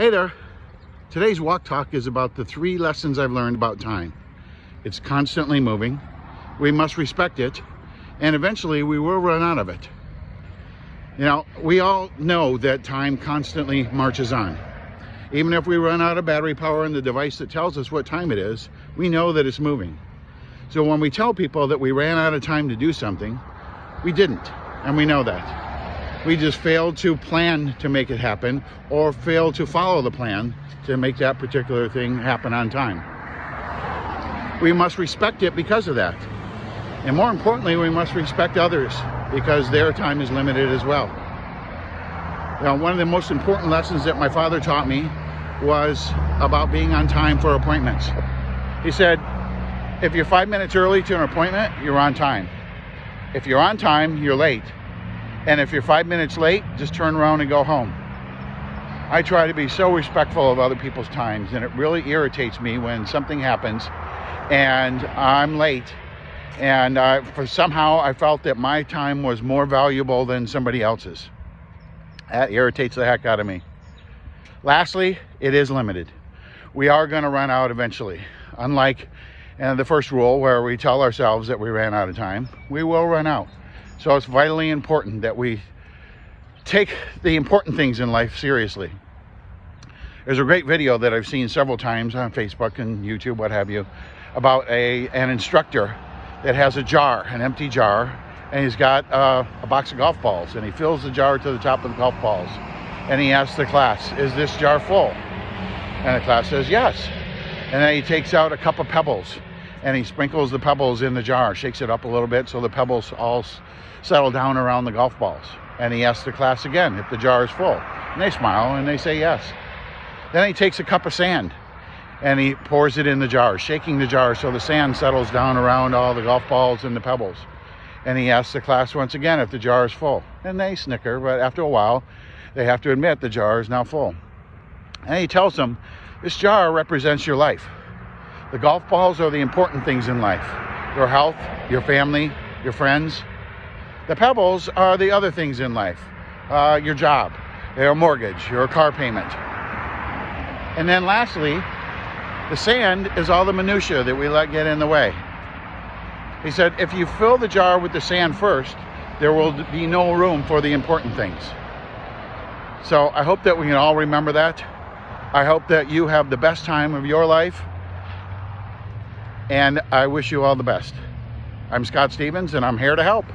Hey there. Today's walk talk is about the 3 lessons I've learned about time. It's constantly moving. We must respect it, and eventually we will run out of it. You know, we all know that time constantly marches on. Even if we run out of battery power in the device that tells us what time it is, we know that it's moving. So when we tell people that we ran out of time to do something, we didn't, and we know that. We just failed to plan to make it happen, or failed to follow the plan to make that particular thing happen on time. We must respect it because of that. And more importantly, we must respect others because their time is limited as well. Now, one of the most important lessons that my father taught me was about being on time for appointments. He said, if you're 5 minutes early to an appointment, you're on time. If you're on time, you're late. And if you're 5 minutes late, just turn around and go home. I try to be so respectful of other people's times, and it really irritates me when something happens and I'm late, and somehow I felt that my time was more valuable than somebody else's. That irritates the heck out of me. Lastly, it is limited. We are going to run out eventually. Unlike the first rule where we tell ourselves that we ran out of time, we will run out. So it's vitally important that we take the important things in life seriously. There's a great video that I've seen several times on Facebook and YouTube, what have you, about an instructor that has a jar, an empty jar, and he's got a box of golf balls, and he fills the jar to the top of the golf balls. And he asks the class, is this jar full? And the class says yes. And then he takes out a cup of pebbles, and he sprinkles the pebbles in the jar, shakes it up a little bit so the pebbles all settle down around the golf balls. And he asks the class again if the jar is full. And they smile and they say yes. Then he takes a cup of sand and he pours it in the jar, shaking the jar so the sand settles down around all the golf balls and the pebbles. And he asks the class once again if the jar is full. And they snicker, but after a while, they have to admit the jar is now full. And he tells them, this jar represents your life. The golf balls are the important things in life. Your health, your family, your friends. The pebbles are the other things in life. Your job, your mortgage, your car payment. And then lastly, the sand is all the minutia that we let get in the way. He said, if you fill the jar with the sand first, there will be no room for the important things. So I hope that we can all remember that. I hope that you have the best time of your life. And I wish you all the best. I'm Scott Stevens, and I'm here to help.